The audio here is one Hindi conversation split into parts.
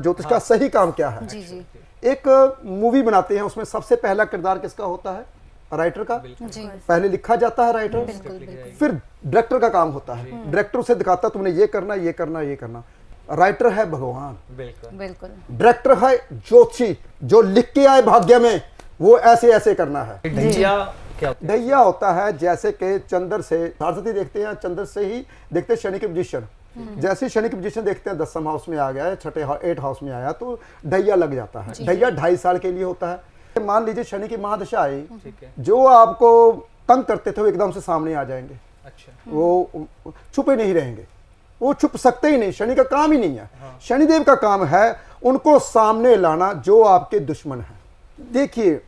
ज्योतिष का सही काम क्या है। जी जी एक मूवी बनाते हैं, उसमें सबसे पहला किरदार किसका होता है? राइटर का। जी पहले लिखा जाता है राइटर, बिल्कुल बिल्कुल फिर डायरेक्टर का काम होता है। डायरेक्टर उसे दिखाता है तुमने ये करना, ये करना, ये करना। राइटर है भगवान, बिल्कुल डायरेक्टर है ज्योतिषी, जो लिख के आए भाग्य में वो ऐसे ऐसे करना है। ढैया क्या होता है? ढैया होता है जैसे कि चंद्र से सरस्वती देखते हैं, चंद्र से ही देखते हैं शनि की पोजीशन। जैसे शनि की पोजीशन देखते हैं 10वें हाउस में आ गया है, छठे 8 हाउस में आया, तो ढैया लग जाता है। ढैया 2.5 साल के लिए होता है। मान लीजिए शनि की महादशा आई, ठीक है। जो आपको तंग करते थे वो एकदम से सामने आ जाएंगे। अच्छा, वो छुपे नहीं रहेंगे, वो छुप सकते ही नहीं, शनि का काम ही नहीं है। शनिदेव का काम है उनको सामने लाना जो आपके दुश्मन हैं। देखिए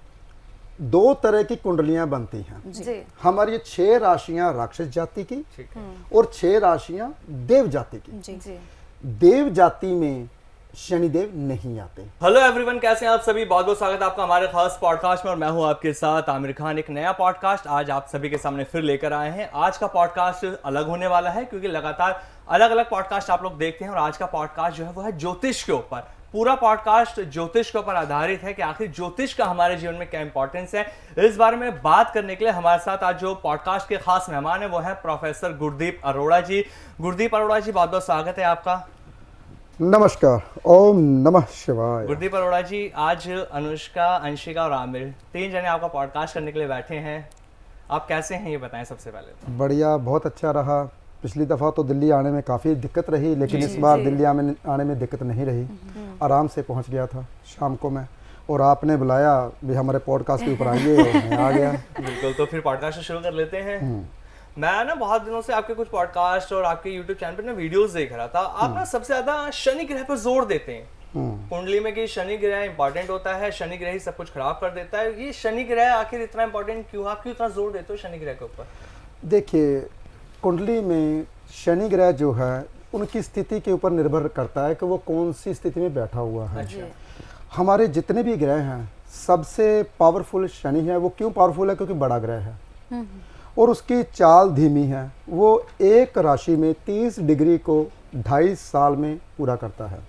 2 तरह की कुंडलियां बनती हैं जी हमारी, 6 राशियां राक्षस जाति की ठीक है। और 6 राशियां देव जाति की। जी जी देव जाति में शनिदेव नहीं आते। हेलो एवरीवन, कैसे हैं आप सभी? बहुत बहुत स्वागत है आपका हमारे खास पॉडकास्ट में, और मैं हूं आपके साथ आमिर खान। एक नया पॉडकास्ट आज आप सभी के सामने फिर लेकर आए हैं। आज का पॉडकास्ट अलग होने वाला है क्योंकि लगातार अलग अलग पॉडकास्ट आप लोग देखते हैं, और आज का पॉडकास्ट जो है वो है ज्योतिष के ऊपर। पूरा पॉडकास्ट ज्योतिष के ऊपर आधारित है कि आखिर ज्योतिष का हमारे जीवन में क्या इंपॉर्टेंस है। इस बारे में बात करने के लिए हमारे साथ आज जो पॉडकास्ट के खास मेहमान है वो है प्रोफेसर गुरदीप अरोड़ा जी। गुरदीप अरोड़ा जी, बहुत बहुत स्वागत है आपका। नमस्कार, ओम नमः शिवाय। गुरदीप अरोड़ा जी, आज अनुष्का, अंशिका और आमिर 3 जने आपका पॉडकास्ट करने के लिए बैठे हैं। आप कैसे हैं ये बताएं सबसे पहले। बढ़िया, बहुत अच्छा रहा। पिछली दफ़ा तो दिल्ली आने में काफ़ी दिक्कत रही, लेकिन इस बार दिल्ली आने में दिक्कत नहीं रही। आराम से पहुंच गया था शाम को मैं, और आपने बुलाया भी हमारे पॉडकास्ट के ऊपर आइए, और मैं आ गया। बिल्कुल, तो फिर पॉडकास्ट शुरू कर लेते हैं। मैं ना बहुत दिनों से आपके कुछ पॉडकास्ट और आपके यूट्यूब चैनल पे ना वीडियोस देख रहा था। आप ना सबसे ज्यादा शनि ग्रह पर जोर देते हैं कुंडली में कि शनि ग्रह इंपॉर्टेंट होता है, शनि ग्रह ही सब कुछ खराब कर देता है। ये शनि ग्रह आखिर इतना इंपॉर्टेंट क्यों? आप क्यों इतना जोर देते हो शनि ग्रह के ऊपर? देखिए, कुंडली में शनि ग्रह जो है उनकी स्थिति के ऊपर निर्भर करता है कि वो कौन सी स्थिति में बैठा हुआ है। हमारे जितने भी ग्रह हैं सबसे पावरफुल शनि है। वो क्यों पावरफुल है? क्योंकि बड़ा ग्रह है और उसकी चाल धीमी है। वो एक राशि में 30 डिग्री को 2.5 साल में पूरा करता है,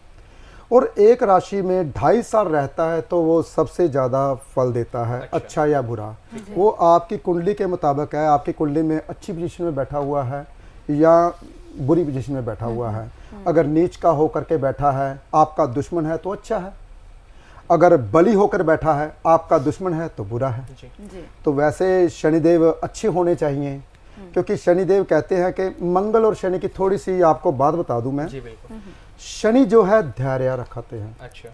और एक राशि में 2.5 साल रहता है तो वो सबसे ज़्यादा फल देता है। अच्छा या बुरा वो आपकी कुंडली के मुताबिक है। आपकी कुंडली में अच्छी पोजीशन में बैठा हुआ है या बुरी पोजीशन में बैठा हुआ है। अगर नीच का होकर के बैठा है, आपका दुश्मन है तो अच्छा है। अगर बली होकर बैठा है, आपका दुश्मन है तो बुरा है। जी तो वैसे शनिदेव अच्छे होने चाहिए, क्योंकि शनिदेव कहते हैं कि मंगल और शनि की थोड़ी सी आपको बात बता दूं मैं। जी बिल्कुल। शनि जो है धैर्य रखाते हैं अच्छा,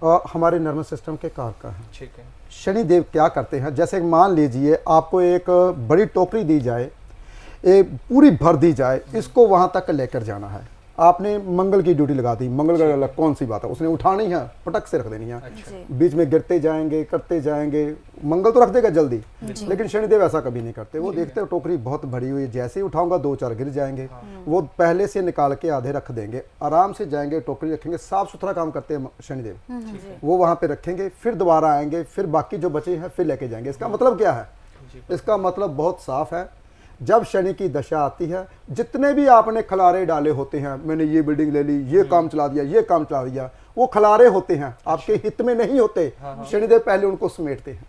और हमारे नर्वस सिस्टम के कारक हैं। ठीक है। शनिदेव क्या करते हैं, जैसे मान लीजिए आपको एक बड़ी टोकरी दी जाए, एक पूरी भर दी जाए, इसको वहां तक लेकर जाना है। आपने मंगल की ड्यूटी लगा दी, मंगल का अलग कौन सी बात है, उसने उठानी है, पटक से रख देनी है। बीच में गिरते जाएंगे, करते जाएंगे। मंगल तो रख देगा जल्दी, लेकिन शनिदेव ऐसा कभी नहीं करते। वो देखते हो टोकरी बहुत भरी हुई है, जैसे ही उठाऊंगा 2-4 गिर जाएंगे। वो पहले से निकाल के आधे रख देंगे, आराम से जाएंगे, टोकरी रखेंगे। साफ सुथरा काम करते हैं शनिदेव। वो वहां पे रखेंगे, फिर दोबारा आएंगे, फिर बाकी जो बचे हैं फिर लेके जाएंगे। इसका मतलब क्या है? इसका मतलब बहुत साफ है। जब शनि की दशा आती है, जितने भी आपने खलारे डाले होते हैं, मैंने ये बिल्डिंग ले ली, ये काम चला दिया, ये काम चला दिया, वो खलारे होते हैं, आपके हित में नहीं होते। शनिदेव पहले उनको समेटते हैं,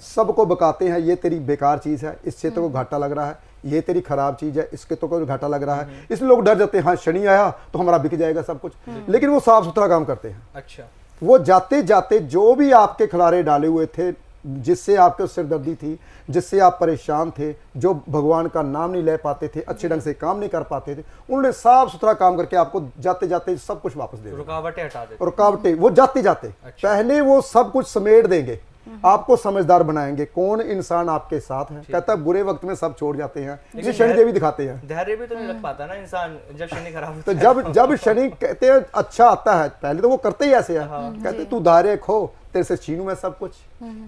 सबको बकाते हैं। ये तेरी बेकार चीज है, इससे तो घाटा लग रहा है, ये तेरी खराब चीज है, इसके तो कोई घाटा लग रहा है। इसलिए लोग डर जाते हैं, हाँ शनि आया तो हमारा बिक जाएगा सब कुछ। लेकिन वो साफ सुथरा काम करते हैं। अच्छा, वो जाते जाते जो भी आपके खलारे डाले हुए थे, जिससे आपको सिरदर्दी थी, जिससे आप परेशान थे, जो भगवान का नाम नहीं ले पाते थे, अच्छे ढंग से काम नहीं कर पाते थे, उन्होंने साफ सुथरा काम करके आपको जाते जाते सब कुछ वापस दे दिया। रुकावटें हटा देते। रुकावटें वो जाते जाते पहले वो सब कुछ समेट देंगे, आपको समझदार बनाएंगे। कौन इंसान आपके साथ है? कहता है बुरे वक्त में सब छोड़ जाते हैं। ये शनिदेव भी दिखाते हैं। धैर्य भी तो नहीं रख पाता ना इंसान जब शनि खराब होता तो है। जब शनि कहते हैं अच्छा आता है, पहले तो वो करते ही ऐसे हैं। कहते तू धैर्य खो, तेरे से छीनूं मैं सब कुछ।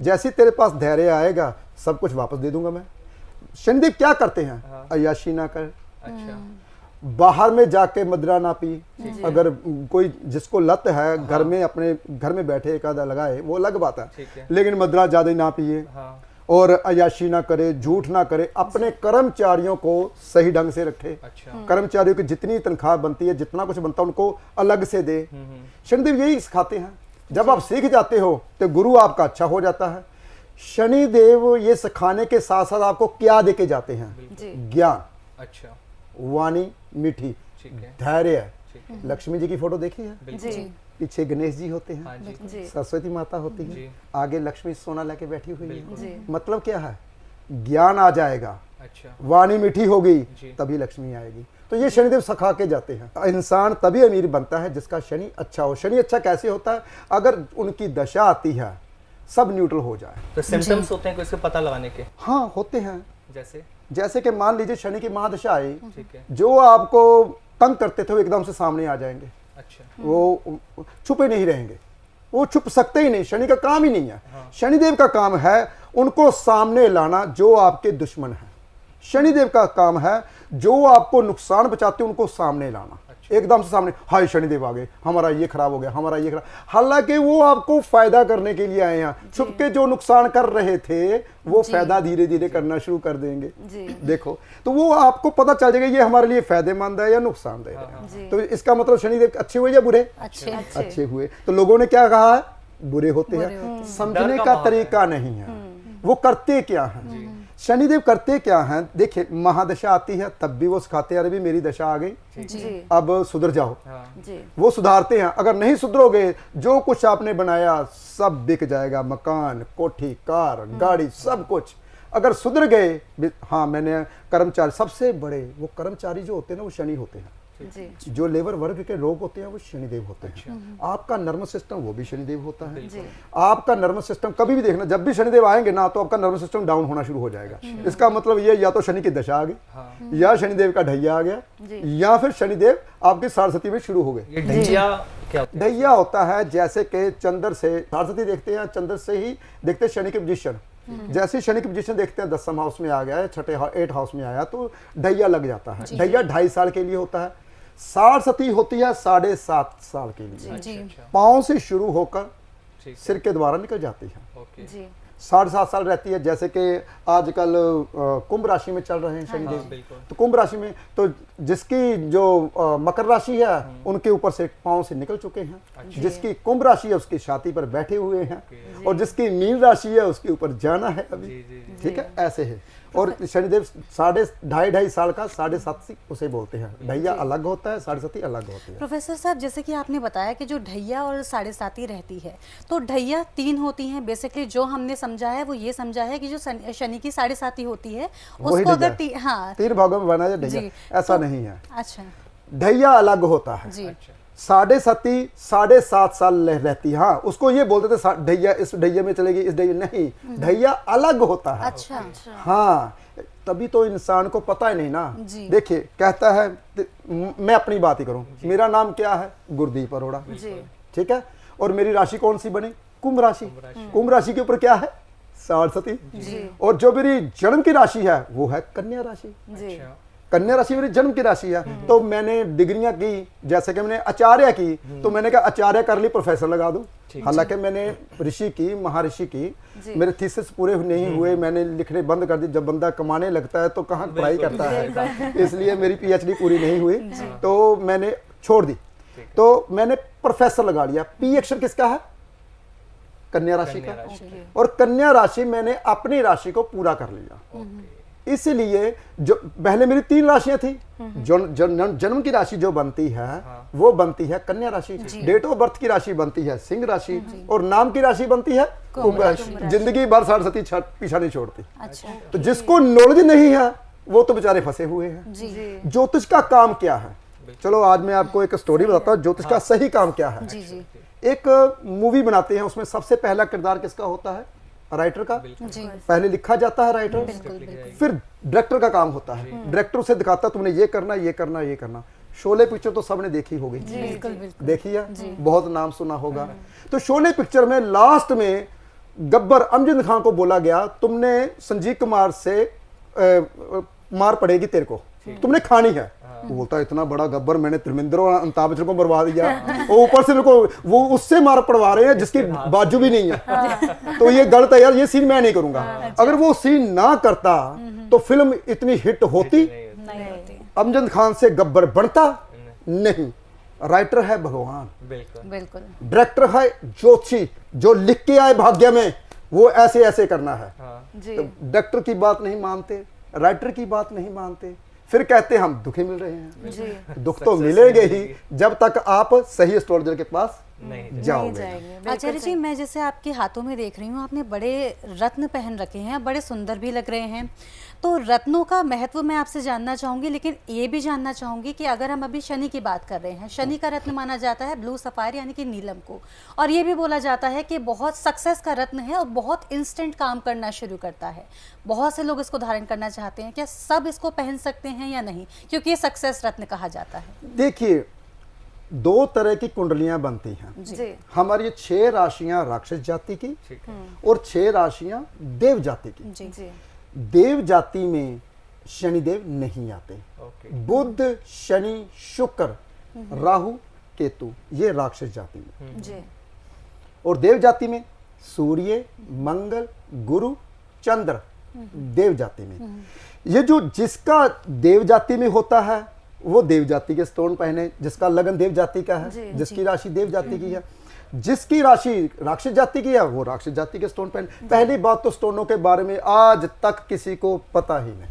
जैसे ही तेरे पास धैर्य आएगा, सब कुछ वापस दे दूंगा मैं। शनिदेव क्या करते हैं? अय्याशी ना कर, अच्छा, बाहर में जाके मदिरा ना पी। अगर कोई जिसको लत है, घर में अपने घर में बैठे एक आधा लगाए, वो अलग बात है, लेकिन मदिरा ज्यादा ना पिए। और अयाशी ना करे, झूठ ना करे, अपने कर्मचारियों को सही ढंग से रखे। अच्छा। कर्मचारियों की जितनी तनख्वाह बनती है, जितना कुछ बनता है, उनको अलग से दे। शनिदेव यही सिखाते हैं। जब आप सीख जाते हो तो गुरु आपका अच्छा हो जाता है। शनिदेव ये सिखाने के साथ साथ आपको क्या देके जाते हैं? ज्ञान, अच्छा, वाणी मीठी, ठीक है, धैर्य। ठीक है, लक्ष्मी जी की फोटो देखी है? बिल्कुल, पीछे गणेश जी होते हाँ हैं, जी, सरस्वती माता होती जी। है, आगे लक्ष्मी सोना लेके बैठी हुई बिल्कुल। है। मतलब क्या है? ज्ञान आ जाएगा, अच्छा, वाणी मीठी होगी, जी। तभी लक्ष्मी आएगी। तो ये शनिदेव सिखा के जाते हैं। इंसान तभी अमीर बनता है जिसका शनि अच्छा हो। शनि अच्छा कैसे होता है? अगर उनकी दशा आती है, सब न्यूट्रल हो जाए। तो सिम्टम्स होते हैं कोई इसके पता लगाने के? हाँ, होते हैं। जैसे कि मान लीजिए शनि की महादशा आई, ठीक है, जो आपको तंग करते थे वो एकदम से सामने आ जाएंगे। अच्छा, वो छुपे नहीं रहेंगे, वो छुप सकते ही नहीं। शनि का काम ही नहीं है। हाँ। शनिदेव का काम है उनको सामने लाना जो आपके दुश्मन है। शनिदेव का काम है जो आपको नुकसान पहुंचाते उनको सामने लाना। अच्छा। एकदम से सामने, हाय शनिदेव आ गए, हमारा ये खराब हो गया, हमारा ये खराब। हालांकि वो आपको फायदा करने के लिए आए हैं। छुप के जो नुकसान कर रहे थे वो फायदा धीरे धीरे करना शुरू कर देंगे। देखो, तो वो आपको पता चल जाएगा ये हमारे लिए फायदेमंद है या नुकसानदेह है। तो इसका मतलब शनिदेव अच्छे हुए या बुरे? अच्छे हुए। तो लोगों ने क्या कहा है? बुरे होते हैं। समझने डर का का माहौल तरीका नहीं है। वो करते क्या हैं? शनिदेव करते क्या हैं? देखिए, महादशा आती है तब भी वो सिखाते हैं, अरे भी मेरी दशा आ गई, अब सुधर जाओ। वो सुधारते हैं। अगर नहीं सुधरोगे, जो कुछ आपने बनाया सब बिक जाएगा, मकान, कोठी, कार, गाड़ी, सब कुछ। अगर सुधर गए, हाँ, मैंने कर्मचारी, सबसे बड़े वो कर्मचारी जो होते हैं ना, वो शनि होते हैं। जो लेबर वर्ग के लोग होते हैं वो शनिदेव होते हैं। आपका नर्वस सिस्टम वो भी शनिदेव होता है। आपका नर्वस सिस्टम कभी भी देखना, जब भी शनिदेव आएंगे ना, तो आपका नर्वस सिस्टम डाउन होना शुरू हो जाएगा। इसका मतलब ये या तो शनि की दशा आ गई, या शनिदेव का ढैया आ गया, या फिर शनिदेव आपकी सारस्वती में शुरू हो गए। ये ढैया क्या होता है? ढैया होता है जैसे कि चंद्र से सारस्वती देखते हैं, चंद्र से ही देखते हैं शनि की पोजीशन। जैसे ही शनि की पोजीशन देखते हैं 10वें हाउस में आ गया है, छठे 8 हाउस में आया, तो ढैया लग जाता है। ढैया 2.5 साल के लिए होता है। सारस्वती होती है 7.5 साल के लिए। पाँव से शुरू होकर सिर के द्वारा निकल जाती है। 7.5 साल रहती है। जैसे कि आजकल कुंभ राशि में चल रहे हैं शनिदेव, तो कुंभ राशि में तो जिसकी जो मकर राशि है उनके ऊपर से पाँव से निकल चुके हैं। जिसकी कुंभ राशि है उसकी छाती पर बैठे हुए हैं, और जिसकी मीन राशि है उसके ऊपर जाना है अभी। ठीक है, ऐसे है। और शनिदेव 2.5 साल का 7.5 उसे बोलते हैं। ढैया अलग होता है, 7.5 अलग होती है। प्रोफेसर साहब, जैसे कि आपने बताया कि जो ढैया और 7.5 रहती है, तो ढैया 3 होती हैं बेसिकली। जो हमने समझा है वो ये समझा है कि जो शनि की 7.5 होती है उसको अगर 3 भागों में बना जाए ढैया, ऐसा तो, नहीं है। अच्छा, ढैया अलग होता है जी। 7.5 साल रहती है। हाँ, उसको ये बोलते थे ढैया इस ढैया में चलेगी, इस ढैया नहीं, ढैया अलग होता है। अच्छा, हाँ, तभी तो इंसान को पता ही नहीं ना। देखिए, कहता है, मैं अपनी बात ही करूं, मेरा नाम क्या है? गुरदीप अरोड़ा। ठीक है, और मेरी राशि कौन सी बनी? कुंभ राशि। कुंभ राशि के ऊपर क्या है? सारस्वती। और जो मेरी जन्म की राशि है वो है कन्या राशि। कन्या राशि मेरी जन्म की राशि है। तो मैंने डिग्रियां की, जैसे कि मैंने आचार्य की, तो मैंने कहा आचार्य कर ली, प्रोफेसर लगा दूं। हालांकि मैंने ऋषि की, महर्षि की, मेरे थीसिस पूरे नहीं हुए, मैंने लिखने बंद कर दी। जब बंदा कमाने लगता है तो कहाँ पढ़ाई करता है, इसलिए मेरी PhD पूरी नहीं हुई, तो मैंने छोड़ दी। तो मैंने प्रोफेसर लगा लिया। P अक्षर किसका है? कन्या राशि का। और कन्या राशि मैंने अपनी राशि को पूरा कर लिया। इसलिए जो पहले मेरी 3 राशियां थी, जन्म की राशि जो बनती है वो बनती है कन्या राशि, डेट ऑफ बर्थ की राशि बनती है सिंह राशि, और नाम की राशि बनती है कुंभ राशि। जिंदगी भर सारस्वती पीछा नहीं छोड़ती। तो जिसको नॉलेज नहीं है वो तो बेचारे फंसे हुए हैं। ज्योतिष का काम क्या है? चलो आज मैं आपको एक स्टोरी बताता हूँ, ज्योतिष का सही काम क्या है। एक मूवी बनाते हैं, उसमें सबसे पहला किरदार किसका होता है? राइटर का। पहले लिखा जाता है राइटर, फिर डायरेक्टर का काम होता है। डायरेक्टर उसे दिखाता है तुमने ये करना, ये करना, ये करना। शोले पिक्चर तो सबने देखी होगी, देखी है, बहुत नाम सुना होगा। तो शोले पिक्चर में लास्ट में गब्बर अमजद खान को बोला गया, तुमने संजीव कुमार से मार पड़ेगी तेरे को, तुमने खानी है। वो बोलता है इतना बड़ा गब्बर, मैंने धर्मेंद्र और अमिताभ बच्चन को मरवा दिया और ऊपर से मेरे को वो उससे मार पड़वा रहे हैं जिसकी बाजू भी नहीं है। तो ये गलत है यार, ये सीन मैं नहीं करूंगा। अगर वो सीन ना करता तो फिल्म इतनी हिट होती? नहीं होती। अमजद खान से गब्बर बनता नहीं। राइटर है भगवान, बिल्कुल बिल्कुल। डायरेक्टर है जोशी, जो लिख के आए भाग्य में वो ऐसे ऐसे करना है। जी। तो डायरेक्टर की बात नहीं मानते, राइटर की बात नहीं मानते, फिर कहते हम दुखी मिल रहे हैं। जी। दुख तो मिलेंगे ही जब तक आप सही एस्ट्रोलॉजर के पास नहीं जाओगे। आचार्य जी, मैं जैसे आपके हाथों में देख रही हूँ, आपने बड़े रत्न पहन रखे हैं, बड़े सुंदर भी लग रहे हैं। तो रत्नों का महत्व मैं आपसे जानना चाहूँगी, लेकिन ये भी जानना चाहूँगी कि अगर हम अभी शनि की बात कर रहे हैं, शनि का रत्न माना जाता है ब्लू सफायर यानी कि नीलम को, और ये भी बोला जाता है कि बहुत सक्सेस का रत्न है और बहुत इंस्टेंट काम करना शुरू करता है। बहुत से लोग इसको धारण करना चाहते हैं, क्या सब इसको पहन सकते हैं या नहीं, क्योंकि ये सक्सेस रत्न कहा जाता है? देखिए, दो तरह की कुंडलियां बनती हैं। जी। हमारी 6 राशियां राक्षस जाति की ठीक है। और 6 राशियां देव जाति की। जी जी। देव जाति में शनिदेव नहीं आते। ओके। बुध, शनि, शुक्र, राहु, केतु, ये राक्षस जाति में। जी। और देव जाति में सूर्य, मंगल, गुरु, चंद्र, देव जाति में। ये जो जिसका देव जाति में होता है वो देव जाति के स्टोन पहने, जिसका लगन देव जाति का है, जिसकी राशि देव जाति की है, जिसकी राशि राक्षस जाति की है वो राक्षस जाति के स्टोन पहने। पहली बात तो स्टोनों के बारे में आज तक किसी को पता ही नहीं।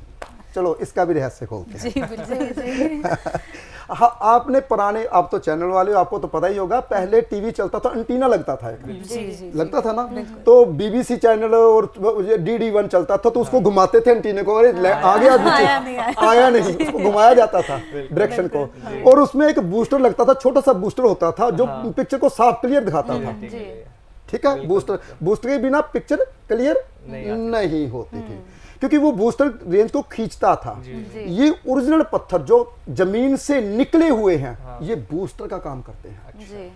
चलो इसका भी रहस्य खोलते हैं। जी बिल्कुल। हाँ, आपने पुराने, आप तो चैनल वाले हो, आपको तो पता ही होगा, पहले टीवी चलता था, एंटीना लगता था एक, जी जी। लगता था ना, तो बीबीसी चैनल और DD1 चलता था, तो उसको घुमाते थे एंटीने को, अरे आ गया नीचे, आया नहीं, उसको घुमाया जाता था डायरेक्शन को, और उसमें एक बूस्टर लगता था, छोटा सा बूस्टर होता था जो पिक्चर को साफ क्लियर दिखाता था। ठीक है, बूस्टर के बिना पिक्चर क्लियर नहीं होती थी, क्योंकि वो बूस्टर रेंज को खींचता था। ये ओरिजिनल पत्थर जो जमीन से निकले हुए हैं, ये बूस्टर का काम करते हैं। जी।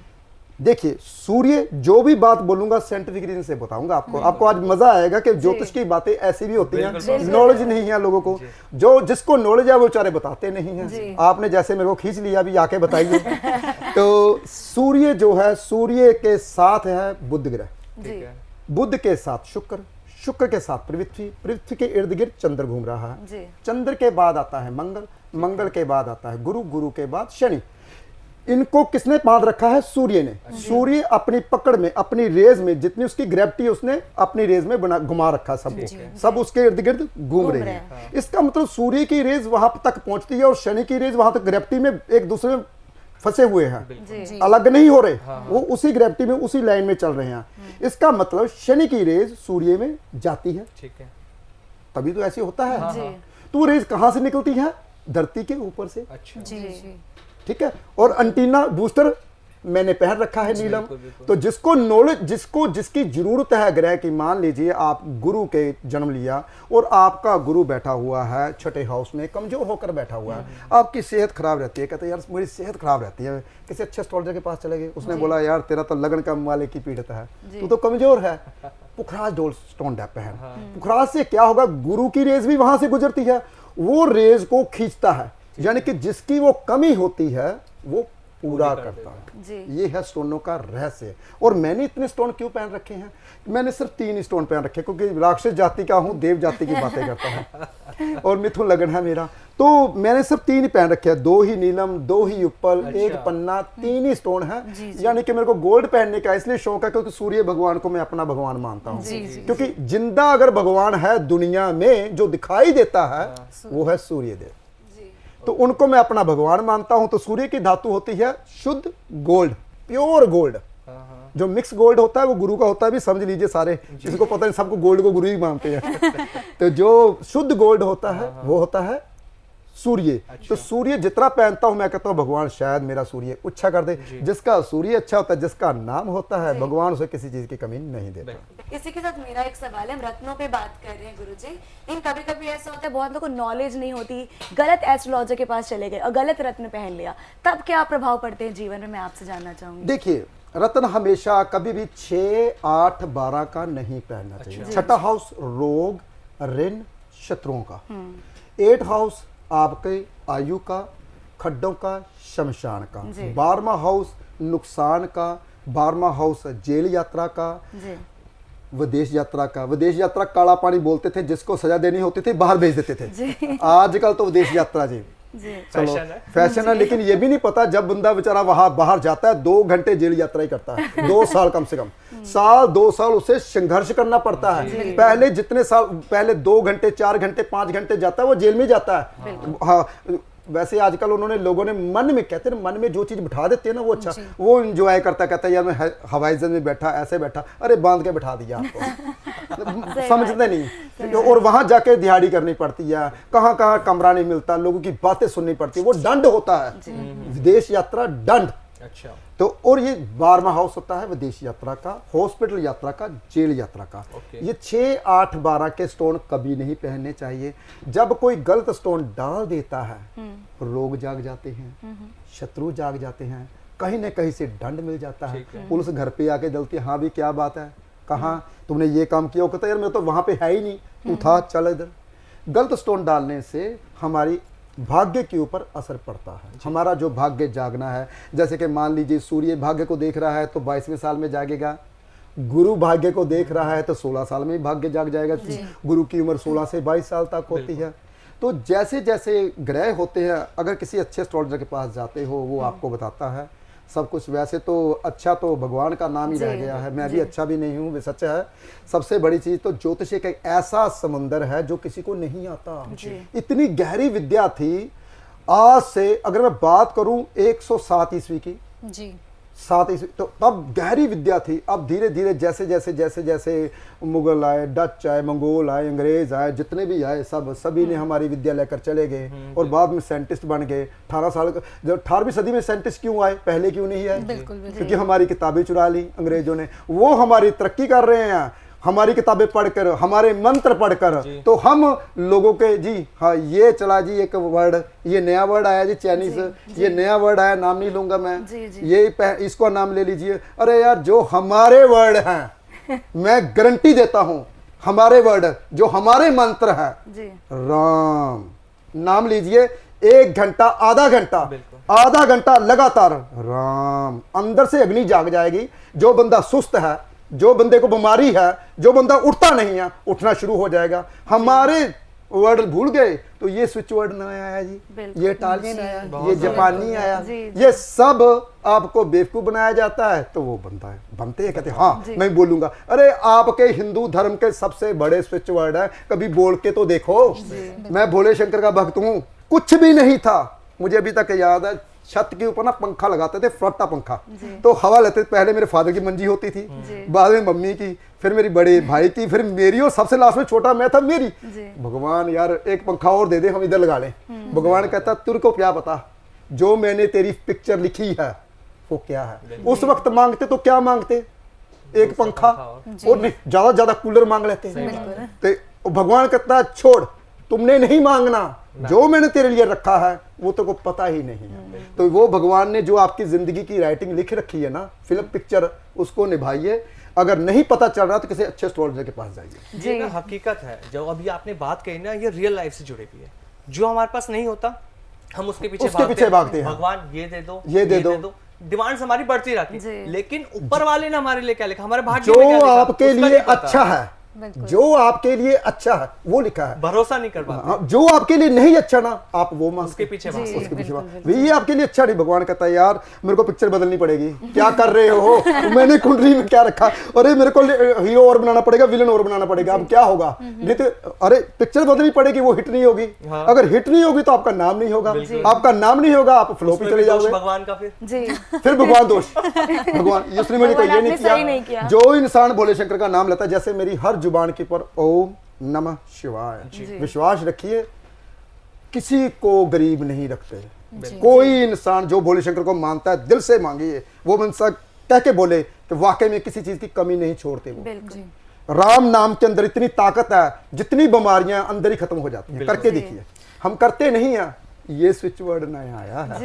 देखिए, सूर्य, जो भी बात बोलूंगा साइंटिफिक रीजन से बताऊंगा आपको। आपको आज मजा आएगा कि ज्योतिष की बातें ऐसी भी होती हैं, नॉलेज नहीं है लोगों को, जो जिसको नॉलेज है वो बेचारे बताते नहीं हैं। आपने जैसे मेरे को खींच लिया, अभी आके बताइए। तो सूर्य जो है, सूर्य के साथ है बुध ग्रह, बुध के साथ शुक्र, शुक्र के साथ पृथ्वी, पृथ्वी के इर्द गिर्द चंद्र घूम रहा है, चंद्र के बाद आता है मंगल, मंगल के बाद आता है गुरु, गुरु के बाद शनि। इनको किसने बांध रखा है? सूर्य ने। सूर्य अपनी पकड़ में, अपनी रेज में, जितनी उसकी ग्रेविटी उसने अपनी रेज में घुमा रखा, सब उसके इर्द गिर्द घूम रहे हैं। इसका मतलब सूर्य की रेज वहां तक पहुंचती है और शनि की रेज वहां तक ग्रेविटी में एक दूसरे में फंसे हुए हैं, अलग नहीं हो रहे, वो उसी ग्रेविटी में, उसी लाइन में चल रहे हैं। इसका मतलब शनि की रेज सूर्य में जाती है, ठीक है, तभी तो ऐसे होता है। तो वो रेज कहां से निकलती है? धरती के ऊपर से। अच्छा। जी। ठीक है, और एंटीना बूस्टर मैंने पहन रखा है नीलम। तो जिसको नॉलेज, जिसको जिसकी जरूरत है ग्रह की, मान लीजिए आप गुरु के जन्म लिया और आपका गुरु बैठा हुआ है छठे हाउस में, कमजोर होकर बैठा हुआ है, आपकी सेहत खराब रहती है, कहते हैं यार मेरी सेहत खराब रहती है, किसी अच्छे एस्ट्रोलॉजर के पास चले गए, उसने बोला यार तेरा तो लगन का वाले की पीड़ित है, तू तो कमजोर है, पुखराज डोल स्टोन डैप पहन। पुखराज से क्या होगा? गुरु की रेज भी वहां से गुजरती है, वो रेज को खींचता है, यानी कि जिसकी वो कमी होती है वो पूरा करता है। ये है स्टोनों का रहस्य। और मैंने इतने स्टोन क्यों पहन रखे हैं? मैंने सिर्फ 3 स्टोन पहन रखे, क्योंकि राक्षस जाति का हूं, देव जाति की बातें करता हूं और मिथुन लगन है मेरा, तो मैंने सिर्फ 3 ही पहन रखे हैं, 2 ही नीलम, 2 ही उपल, 1 पन्ना, 3 ही स्टोन है। यानी कि मेरे को गोल्ड पहनने का इसलिए शौक है क्योंकि सूर्य भगवान को मैं अपना भगवान मानता हूँ, क्योंकि जिंदा अगर भगवान है दुनिया में जो दिखाई देता है वो है सूर्य देव, तो उनको मैं अपना भगवान मानता हूं। तो सूर्य की धातु होती है शुद्ध गोल्ड, प्योर गोल्ड। जो मिक्स गोल्ड होता है वो गुरु का होता है, भी समझ लीजिए सारे, जिसको पता नहीं, सबको गोल्ड को गुरु ही मानते हैं। तो जो शुद्ध गोल्ड होता है वो होता है सूर्य। तो सूर्य जितना पहनता हूं मैं कहता हूं भगवान शायद मेरा सूर्य अच्छा कर दे। जिसका सूर्य अच्छा होता है, जिसका नाम होता है, भगवान उसे किसी चीज की कमी नहीं देता। इसी के साथ मेरा एक सवाल है, हम रत्नों पे बात कर रहे हैं गुरुजी, लेकिन कभी कभी ऐसा होता है बहुत लोगों को नॉलेज नहीं होती, गलत एस्ट्रोलॉजर के पास चले गए और गलत रत्न पहन लिया, तब क्या प्रभाव पड़ते हैं जीवन में, मैं आपसे जानना चाहूंगी। देखिए, रत्न हमेशा कभी भी 6, 8, 12 का नहीं पहनना चाहिए। छठा हाउस रोग, ऋण, शत्रुओं का, 8 हाउस आपके आयु का, खड्डों का, शमशान का। जी। 12वां हाउस नुकसान का, 12वां हाउस जेल यात्रा का, जी विदेश यात्रा का। विदेश यात्रा काला पानी बोलते थे, जिसको सजा देनी होती थी बाहर भेज देते थे। जी आजकल तो विदेश यात्रा जी जी चलो फैशन है। फैशन है, लेकिन ये भी नहीं पता जब बंदा बेचारा वहां बाहर जाता है 2 घंटे जेल यात्रा ही करता है। 2 साल कम से कम, साल 2 साल उसे संघर्ष करना पड़ता है। पहले जितने साल पहले 2 घंटे 4 घंटे 5 घंटे जाता है वो जेल में जाता है। हाँ, वैसे आजकल उन्होंने लोगों ने मन में, कहते हैं मन में जो चीज बिठा देते हैं ना वो अच्छा, वो इंजॉय करता, कहता है यार मैं हवाई जहाज में बैठा, ऐसे बैठा, अरे बांध के बिठा दिया आपको। समझते नहीं। और वहां जाके दिहाड़ी करनी पड़ती है, कहाँ कहाँ कमरा नहीं मिलता, लोगों की बातें सुननी पड़ती है, वो दंड होता है। विदेश यात्रा दंड। अच्छा। तो और ये 12वां हाउस होता है विदेश यात्रा का, हॉस्पिटल यात्रा का, जेल यात्रा का। ओके। ये 6, 8, 12 के स्टोन कभी नहीं पहनने चाहिए। जब कोई गलत स्टोन डाल देता है, रोग जाग जाते हैं, शत्रु जाग जाते हैं, कहीं ना कहीं से दंड मिल जाता है। पुलिस घर पे आके जलती है, हाँ भी क्या बात है, कहाँ तुमने ये काम किया? वो कहता है यार मैं तो वहां पे है ही नहीं, तू था, चल इधर। गलत स्टोन डालने से हमारी भाग्य के ऊपर असर पड़ता है। हमारा जो भाग्य जागना है, जैसे कि मान लीजिए सूर्य भाग्य को देख रहा है तो 22वें साल में जागेगा, गुरु भाग्य को देख रहा है तो 16 साल में ही भाग्य जाग जाएगा। गुरु की उम्र 16 से 22 साल तक होती है। तो जैसे जैसे ग्रह होते हैं, अगर किसी अच्छे एस्ट्रोलॉजर के पास जाते हो वो आपको बताता है सब कुछ। वैसे तो अच्छा तो भगवान का नाम ही रह गया है, मैं भी अच्छा भी नहीं हूँ, वे सच है। सबसे बड़ी चीज तो ज्योतिष एक ऐसा समंदर है जो किसी को नहीं आता। इतनी गहरी विद्या थी। आज से अगर मैं बात करूं 107 ईस्वी की, जी 7 ईस्वी, तो तब गहरी विद्या थी। अब धीरे धीरे जैसे जैसे जैसे जैसे मुगल आए, डच आए, मंगोल आए, अंग्रेज आए, जितने भी आए सभी ने हमारी विद्या लेकर चले गए और बाद में साइंटिस्ट बन गए। 18 साल जब 18वीं सदी में साइंटिस्ट क्यों आए, पहले क्यों नहीं आए? क्योंकि हमारी किताबें चुरा ली अंग्रेजों ने। वो हमारी तरक्की कर रहे हैं, हमारी किताबें पढ़कर, हमारे मंत्र पढ़कर। तो हम लोगों के जी हाँ ये चला जी एक वर्ड, ये नया वर्ड आया जी चाइनीज, ये नया वर्ड आया, नाम नहीं लूंगा मैं, ये इसको नाम ले लीजिए। अरे यार जो हमारे वर्ड हैं मैं गारंटी देता हूं, हमारे वर्ड जो हमारे मंत्र हैं, राम नाम लीजिए, 1 घंटा आधा घंटा लगातार राम, अंदर से अग्नि जाग जाएगी। जो बंदा सुस्त है, जो बंदे को बीमारी है, जो बंदा उठता नहीं है, उठना शुरू हो जाएगा। हमारे वर्ड भूल गए तो ये स्विच वर्ड नया आया जी, ये इटालियन आया, ये जापानी आया, ये सब आपको बेवकूफ बनाया जाता है। तो वो बनता है, बनते हैं, कहते हैं हाँ मैं बोलूंगा। अरे आपके हिंदू धर्म के सबसे बड़े स्विच वर्ड है, कभी बोल के तो देखो। मैं भोले शंकर का भक्त हूँ, कुछ भी नहीं था। मुझे अभी तक याद है छत के ऊपर ना पंखा लगाते थे, फ्रट्टा पंखा, तो हवा लेते थे। पहले मेरे फादर की मंजी होती थी, बाद में मम्मी की, फिर मेरी बड़े भाई की, फिर मेरी, और सबसे लास्ट में छोटा मैं था, मेरी। भगवान यार एक पंखा और दे दे, हम इधर लगा लें। भगवान कहता तेरे को क्या पता, जो मैंने तेरी पिक्चर लिखी है वो क्या है। उस वक्त मांगते तो क्या मांगते, एक पंखा, और नहीं ज्यादा कूलर मांग लेते। तो भगवान कहता छोड़, तुमने नहीं मांगना, जो मैंने तेरे लिए रखा है वो तो को पता ही नहीं है। तो वो भगवान ने जो आपकी जिंदगी की राइटिंग लिख रखी है ना, फिल्म पिक्चर, उसको निभाइए। अगर नहीं पता चल रहा तो किसी अच्छे एस्ट्रोलॉजर के पास जाइए। ये ना हकीकत है, जो अभी आपने बात कही ना, ये रियल लाइफ से जुड़ी हुई है। जो हमारे पास नहीं होता हम उसके पीछे भागते हैं। भगवान ये दे दो, ये दे दो, डिमांड्स हमारी बढ़ती रहती है। लेकिन ऊपर वाले ने हमारे लिए क्या लिखा, हमारे भाग्य में क्या लिखा, जो आपके लिए अच्छा है, जो आपके लिए अच्छा है वो लिखा है। भरोसा नहीं कर पाते। जो आपके लिए नहीं अच्छा ना, आप वो मांगते, उसके पीछे ये आपके लिए अच्छा नहीं। भगवान कहता है यार मेरे को पिक्चर बदलनी पड़ेगी, क्या कर रहे हो, मैंने कुंडली में क्या रखा, अरे मेरे को हीरो और बनाना पड़ेगा, विलन और बनाना पड़ेगा, अब क्या होगा। नहीं तो अरे पिक्चर बदलनी पड़ेगी, वो हिट नहीं होगी। अगर हिट नहीं होगी तो आपका नाम नहीं होगा, आपका नाम नहीं होगा, आप फ्लॉप पे चले जाओगे। भगवान का फिर भगवान दोष, भगवान इसने मैंने ये नहीं किया। जो इंसान भोले शंकर का नाम लेता है, जैसे मेरी हर जुबान के पर ओम नमः शिवाय, विश्वास रखिए किसी को गरीब नहीं रखते। कोई इंसान जो भोले शंकर को मानता है, दिल से मांगिए, वो इंसान कह के बोले कि वाकई में किसी चीज की कमी नहीं छोड़ते। वो राम नाम के अंदर इतनी ताकत है, जितनी बीमारियां अंदर ही खत्म हो जाती हैं। करके देखिए, हम करते नहीं है। ये स्विच वर्ड नया आया है।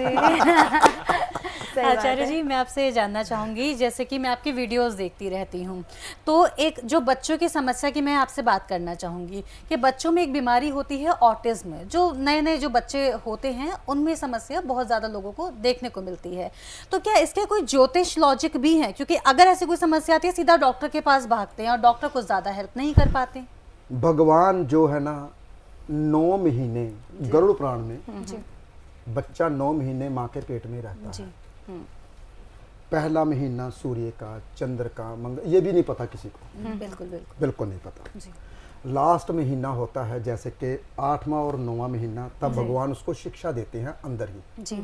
सही बात आचार्य है। जी, मैं आपसे ये जानना चाहूँगी, जैसे कि मैं आपकी वीडियोस देखती रहती हूँ, तो एक जो बच्चों की समस्या की मैं आपसे बात करना चाहूँगी कि बच्चों में एक बीमारी होती है ऑटिज्म, जो नए नए जो बच्चे होते हैं उनमें समस्या बहुत ज़्यादा लोगों को देखने को मिलती है। तो क्या इसके कोई ज्योतिष लॉजिक भी है? क्योंकि अगर ऐसी कोई समस्या आती है सीधा डॉक्टर के पास भागते हैं और डॉक्टर कुछ ज़्यादा हेल्प नहीं कर पाते। भगवान जो है ना 9 महीने गरुड़ पुराण में जी बच्चा 9 महीने माँ के पेट में रहता जी है। पहला महीना सूर्य का, चंद्र का, मंगल, ये भी नहीं पता किसी को, बिल्कुल बिल्कुल बिल्कुल नहीं पता। जी लास्ट महीना होता है जैसे कि 8वां और 9वां महीना, तब भगवान उसको शिक्षा देते हैं अंदर ही। जी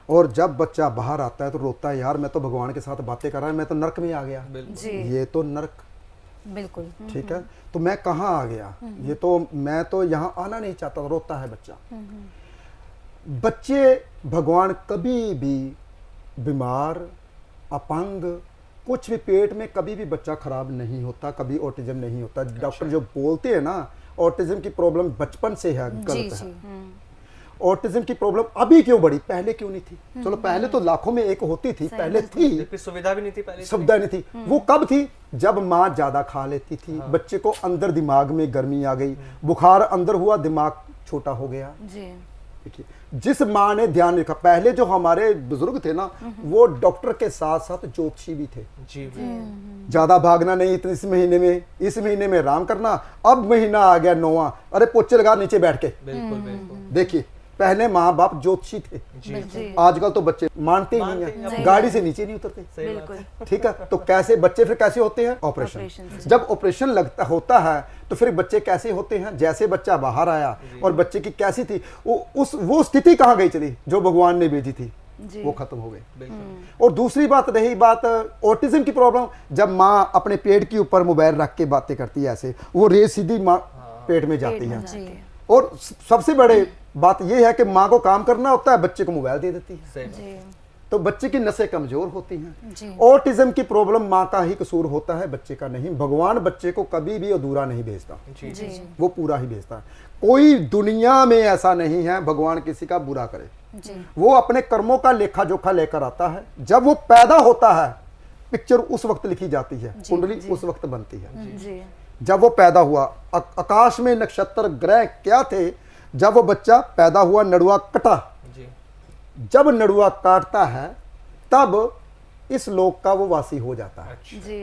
और जब बच्चा बाहर आता है तो रोता है, यार मैं तो भगवान के साथ बातें कर रहा है, मैं तो नरक में आ गया, जी ये तो नरक, बिल्कुल ठीक है, तो मैं कहाँ आ गया, ये तो मैं तो यहाँ आना नहीं चाहता, रोता है बच्चा। बच्चे भगवान कभी भी बीमार, अपंग, कुछ भी पेट में कभी भी बच्चा खराब नहीं होता, कभी ऑटिज्म नहीं होता। डॉक्टर जो बोलते हैं ना ऑटिज्म की प्रॉब्लम बचपन से है, जी गलत जी है। ऑटिज्म की प्रॉब्लम अभी क्यों बढ़ी, पहले क्यों नहीं थी? चलो पहले तो लाखों में एक होती थी, पहले थी, फिर सुविधा भी नहीं थी पहले। सुविधा नहीं थी। वो कब थी? जब माँ ज्यादा खा लेती थी, बच्चे को अंदर दिमाग में गर्मी आ गई, बुखार अंदर हुआ, दिमाग छोटा हो गया। जी देखिए, जिस माँ ने ध्यान रखा, पहले जो हमारे बुजुर्ग थे ना, वो डॉक्टर के साथ साथ ज्योतिषी भी थे। जी ज्यादा भागना नहीं, तो इस महीने में आराम करना। अब महीना आ गया 9वां, अरे पोचे लगा नीचे बैठ के। बिल्कुल बिल्कुल। देखिए, पहले माँ बाप ज्योतिषी थे, जी आजकल तो बच्चे मानते ही नहीं है, गाड़ी से नीचे नहीं उतरते। बिल्कुल ठीक है, तो कैसे बच्चे फिर कैसे होते हैं? Operation operation. जब ऑपरेशन लगता होता है तो फिर बच्चे कैसे होते हैं? जैसे बच्चा बाहर आया और बच्चे की कैसी थी वो स्थिति कहाँ गई चली जो भगवान ने भेजी थी, जी वो खत्म हो गई। बिल्कुल। और दूसरी बात रही बात ऑटिज्म की प्रॉब्लम, जब माँ अपने पेट के ऊपर मोबाइल रख के बातें करती है, ऐसे वो रेस सीधी माँ पेट में जाती है। जी और सबसे बड़े बात यह है कि माँ को काम करना होता है, बच्चे को मोबाइल दे देती है, सही बात। जी तो बच्चे की नसें कमजोर होती हैं। जी ऑटिज्म की प्रॉब्लम माँ का ही कसूर होता है, बच्चे का नहीं। भगवान बच्चे को कभी भी अधूरा नहीं भेजता, जी जी वो पूरा ही भेजता है। कोई दुनिया में ऐसा नहीं है भगवान किसी का बुरा करे, जी वो अपने कर्मों का लेखा जोखा लेकर आता है। जब वो पैदा होता है, पिक्चर उस वक्त लिखी जाती है, कुंडली उस वक्त बनती है। जी जब वो पैदा हुआ, आकाश में नक्षत्र ग्रह क्या थे, जब वो बच्चा पैदा हुआ, नड़ुआ कटा, जी जब नड़ुआ काटता है तब इस लोक का वो वासी हो जाता है। जी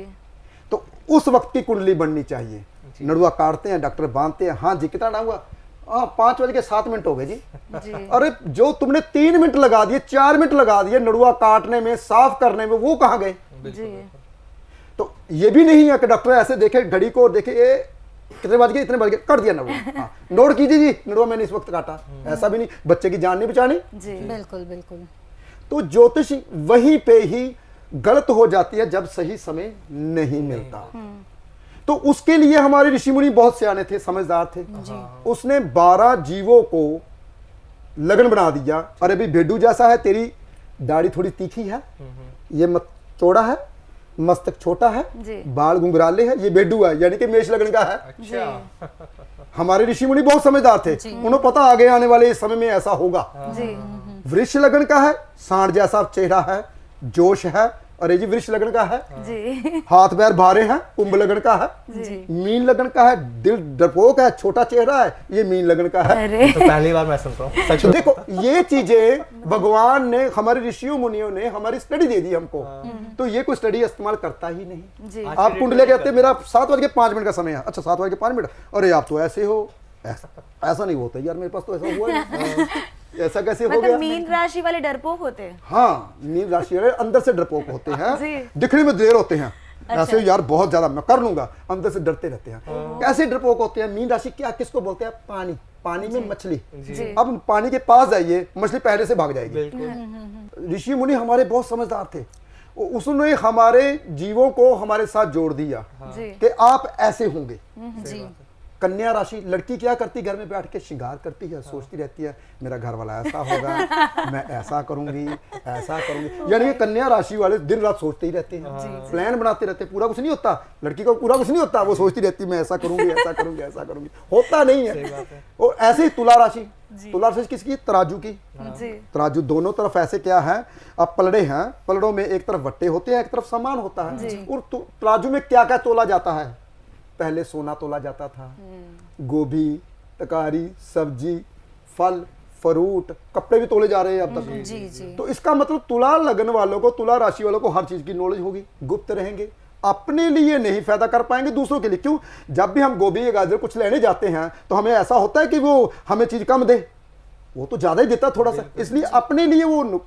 तो उस वक्त की कुंडली बननी चाहिए। नड़ुआ काटते हैं, डॉक्टर बांधते हैं, हाँ जी कितना टाइम हुआ? हाँ 5:07 हो गए जी। जी अरे जो तुमने 3 मिनट लगा दिए, 4 मिनट लगा दिए नड़ुआ काटने में, साफ करने में, वो कहाँ गए? जी तो ये भी नहीं है कि डॉक्टर ऐसे देखे घड़ी को और देखे ये कितने बज गए, इतने बज गए, कर दिया नड़ुआ। हाँ, नोट कीजिए जी, नड़ुआ मैंने इस वक्त काटा। ऐसा भी नहीं, बच्चे की जान नहीं बचानी। जी बिल्कुल बिल्कुल तो ज्योतिष वहीं पे ही गलत हो जाती है जब सही समय नहीं मिलता। तो उसके लिए हमारे ऋषि मुनि बहुत सियाने थे, समझदार थे। उसने 12 जीवों को लगन बना दिया। अरे भी भेडू जैसा है, तेरी दाढ़ी थोड़ी तीखी है, ये मत चौड़ा है, मस्तक छोटा है, जी बाल गुंगराले हैं, ये भेडू है, यानी कि मेष लगन का है। अच्छा। हमारे ऋषि मुनि बहुत समझदार थे, उन्हें पता आगे आने वाले इस समय में ऐसा होगा। जी वृक्ष लगन का है, सांड जैसा चेहरा है, जोश है। अरे जी वृक्ष लगन का है, जी हाथ पैर भारे हैं, कुंभ लगन का है। जी मीन लगन का है, दिल डरपोक है, छोटा चेहरा है, ये मीन लगन का है। अरे तो पहली बार मैं सुन रहा हूँ सच तो में। देखो ये चीजें भगवान ने, हमारे ऋषियों मुनियों ने हमारी स्टडी दे दी हमको, तो ये कोई स्टडी इस्तेमाल करता ही नहीं। जी आप कुंडले कहते मेरा 7:05 का समय है, अच्छा 7:05, अरे आप तो ऐसे हो, ऐसा नहीं होता यार, मेरे पास तो ऐसा हुआ नहीं। ऐसा कैसे हो गया? मतलब मीन राशि वाले डरपोक होते हैं। हाँ, मीन राशि वाले अंदर से डरपोक होते जी। हैं, दिखने में देर होते हैं। ऐसे यार बहुत ज्यादा मैं कर लूंगा, अंदर से डरते रहते हैं। कैसे डरपोक होते हैं? मीन राशि क्या किसको बोलते हैं? पानी में मछली। जी अब पानी के पास जाइए, मछली पहले से भाग जाएगी। बिल्कुल। ऋषि मुनि हमारे बहुत समझदार थे, उसने हमारे जीवों को हमारे साथ जोड़ दिया जी कि आप ऐसे होंगे। जी कन्या राशि लड़की क्या करती, घर में बैठ के श्रृंगार करती है, सोचती रहती है मेरा घर वाला ऐसा होगा, मैं ऐसा करूंगी, ऐसा करूंगी। यानी ये कन्या राशि वाले दिन रात सोचते ही रहते हैं, प्लान बनाते रहते हैं। पूरा कुछ नहीं होता, लड़की को पूरा कुछ नहीं होता, वो सोचती रहती है मैं ऐसा करूंगी, ऐसा करूंगी, ऐसा करूंगी, होता नहीं है। और ऐसे ही तुला राशि, तुला राशि किसकी, तराजू की। तराजू दोनों तरफ ऐसे क्या है, अब पलड़े हैं, पलड़ों में एक तरफ वट्टे होते हैं, एक तरफ सामान होता है। और तराजू में क्या क्या तोला जाता है, पहले सोना तोला जाता था, गोभी, तरकारी, सब्जी, फल, फ्रूट, कपड़े भी तोले जा रहे हैं अब तक। जी जी। तो इसका मतलब तुला लगन वालों को, तुला राशि वालों को हर चीज की नॉलेज होगी, गुप्त रहेंगे, अपने लिए नहीं फायदा कर पाएंगे, दूसरों के लिए। क्यों, जब भी हम गोभी या गाजर कुछ लेने जाते हैं तो हमें ऐसा होता है कि वो हमें चीज कम दे, वो तो ज्यादा ही देता थोड़ा सा, इसलिए अपने लिए वो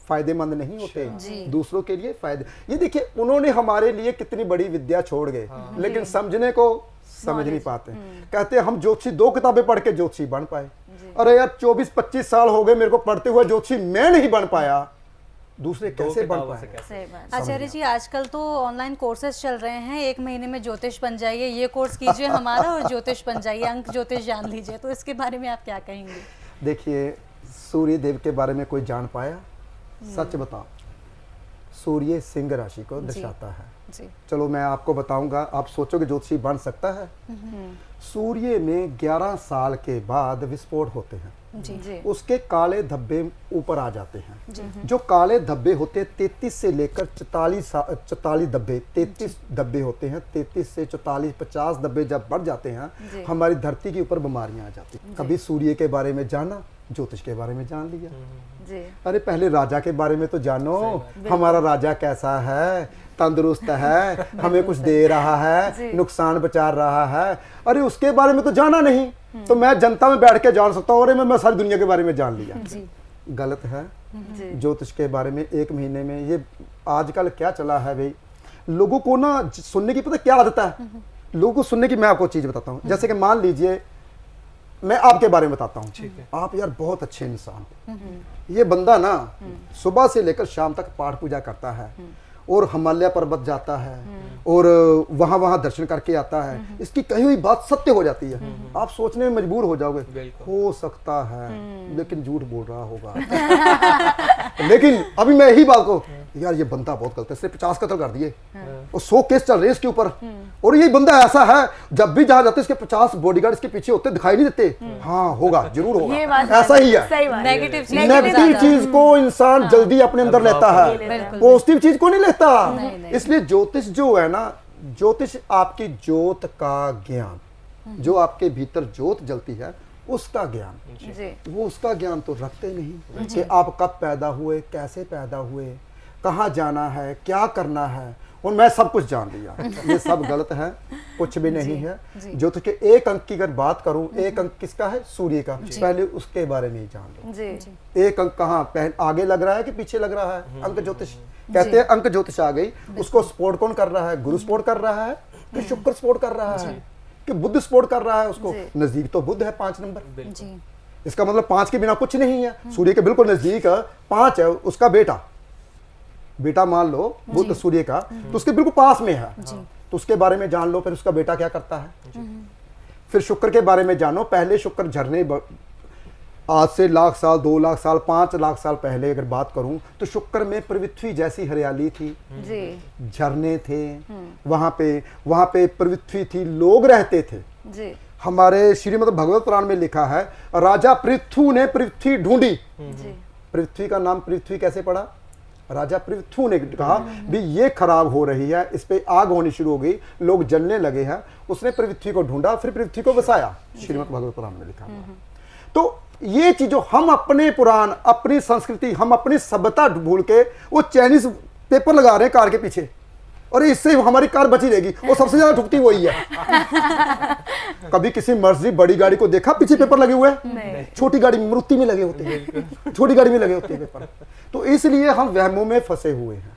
फायदेमंद नहीं होते, दूसरों के लिए फायदे। ये देखिए उन्होंने हमारे लिए कितनी बड़ी विद्या छोड़ गए, लेकिन समझने को समझ नहीं पाते। कहते हैं हम ज्योतिषी 2 किताबें पढ़ के ज्योतिषी बन पाए। अरे यार 24-25 साल हो गए मेरे को पढ़ते हुए, ज्योतिषी मैं नहीं बन पाया, दूसरे कैसे बन पाए। सही बात। आचार्य जी आजकल तो ऑनलाइन कोर्सेज चल रहे हैं, 1 महीने में ज्योतिष बन जाइए, ये कोर्स कीजिए हमारा और ज्योतिष बन जाइए, अंक ज्योतिष जान लीजिए, तो इसके बारे में आप क्या कहेंगे? देखिए सूर्य देव के बारे में कोई जान पाया? सच बताओ, सूर्य सिंह राशि को दर्शाता है। जी। चलो मैं आपको बताऊंगा, आप सोचोगे ज्योतिषी बन सकता है? सूर्य में 11 साल के बाद विस्फोट होते हैं, जी। उसके काले धब्बे ऊपर आ जाते हैं। जो काले धब्बे होते हैं 33 से लेकर 44 धब्बे, 33 धब्बे होते हैं, 33 से 44 50 धब्बे जब बढ़ जाते हैं, हमारी धरती के ऊपर बीमारियां आ जाती हैं। कभी सूर्य के बारे में जाना, ज्योतिष के बारे में जान लिया। जी। अरे पहले राजा के बारे में तो जानो, हमारा राजा कैसा है, तंदुरुस्त है, हमें कुछ दे रहा है, नुकसान बचा रहा है, अरे उसके बारे में तो जाना नहीं। तो मैं जनता में बैठ के जान सकता हूँ, अरे मैं सारी दुनिया के बारे में जान लिया। गलत है। ज्योतिष के बारे में 1 महीने में, ये आजकल क्या चला है भाई, लोगों को ना सुनने की पता क्या आदत है, लोगों को सुनने की। मैं आपको चीज बताता हूँ, जैसे कि मान लीजिए मैं आपके बारे में बताता हूँ, आप यार बहुत अच्छे इंसान, ये बंदा ना सुबह से लेकर शाम तक पाठ पूजा करता है और हिमालय पर्वत जाता है और वहां दर्शन करके आता है, इसकी कही हुई बात सत्य हो जाती है, आप सोचने में मजबूर हो जाओगे, हो सकता है लेकिन झूठ बोल रहा होगा। लेकिन अभी मैं यही बात को, यार ये बंदा बहुत गलत है, इसने 50 कत्ल कर दिए और 100 केस चल रहे हैं इसके ऊपर, और ये बंदा ऐसा है जब भी जहां जाते इसके 50 बॉडीगार्ड इसके पीछे होते, दिखाई नहीं देते। हाँ होगा, जरूर ये होगा, बात ऐसा ही है। सही बात। नेगेटिव चीज को इंसान जल्दी अपने अंदर लेता है, पॉजिटिव चीज को नहीं लेता। इसलिए ज्योतिष जो है ना, ज्योतिष आपकी ज्योत का ज्ञान, जो आपके भीतर ज्योत जलती है उसका ज्ञान, वो उसका ज्ञान तो रखते नहीं कि आप कब पैदा हुए, कैसे पैदा हुए, कहाँ जाना है, क्या करना है, और मैं सब कुछ जान लिया। ये सब गलत है, कुछ भी नहीं है। ज्योतिष के 1 अंक की अगर बात करूं, 1 अंक किसका है, सूर्य का, पहले उसके बारे में ही जान लो। 1 अंक कहाँ आगे लग रहा है कि पीछे लग रहा है, अंक ज्योतिष कहते हैं। अंक ज्योतिष आ गई, उसको सपोर्ट कौन कर रहा है, गुरु सपोर्ट कर रहा है कि शुक्र सपोर्ट कर रहा है कि बुध सपोर्ट कर रहा है उसको। नजदीक तो बुध है 5 नंबर, इसका मतलब 5 के बिना कुछ नहीं है। सूर्य के बिल्कुल नजदीक 5 है, उसका बेटा मान लो बुध सूर्य का, तो उसके बिल्कुल पास में है, तो उसके बारे में जान लो। फिर उसका बेटा क्या करता है, फिर शुक्र के बारे में जानो। पहले शुक्र झरने, आज से 1 लाख साल, 2 लाख साल, 5 लाख साल पहले अगर बात करूं तो शुक्र में पृथ्वी जैसी हरियाली थी, झरने थे, वहां पे पृथ्वी थी, लोग रहते थे। हमारे श्रीमद् भगवत पुराण में लिखा है, राजा पृथु ने पृथ्वी ढूंढी। पृथ्वी का नाम पृथ्वी कैसे पड़ा, राजा पृथु ने कहा भी ये खराब हो रही है, इस पे आग होनी शुरू हो गई, लोग जलने लगे हैं, उसने पृथ्वी को ढूंढा, फिर पृथ्वी को बसाया। श्रीमद् भगवत पुराण में लिखा है। तो ये चीजों, हम अपने पुराण, अपनी संस्कृति, हम अपनी सभ्यता भूल के वो चाइनीज पेपर लगा रहे हैं कार के पीछे, और इससे हमारी कार बची रहेगी, वो सबसे ज्यादा ठुकती वही है। कभी किसी मर्जी बड़ी गाड़ी को देखा पीछे पेपर लगे हुए हैं, छोटी गाड़ी मारुति में लगे होते हैं, छोटी गाड़ी में लगे होते हैं पेपर। तो इसलिए हम वहमों में फंसे हुए हैं।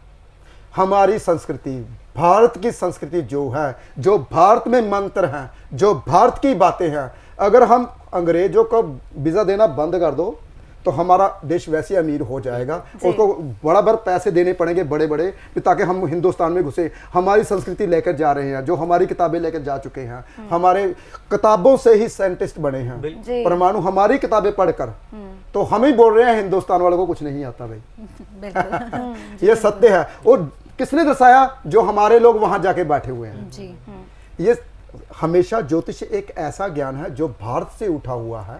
हमारी संस्कृति, भारत की संस्कृति जो है, जो भारत में मंत्र हैं, जो भारत की बातें हैं, अगर हम अंग्रेजों को वीजा देना बंद कर दो, तो हमारा देश वैसे अमीर हो जाएगा। उसको बड़ा भर पैसे देने पड़ेंगे बड़े बड़े, ताकि हम हिंदुस्तान में घुसे। हमारी संस्कृति लेकर जा रहे हैं, जो हमारी किताबें लेकर जा चुके हैं, हमारे किताबों से ही साइंटिस्ट बने हैं, परमाणु हमारी किताबें पढ़कर। तो हम ही बोल रहे हैं हिंदुस्तान वालों को कुछ नहीं आता भाई। बिल्कुल ये सत्य है। और किसने दर्शाया? जो हमारे लोग वहां जाके बैठे हुए हैं। जी। ये हमेशा ज्योतिष एक ऐसा ज्ञान है जो भारत से उठा हुआ है।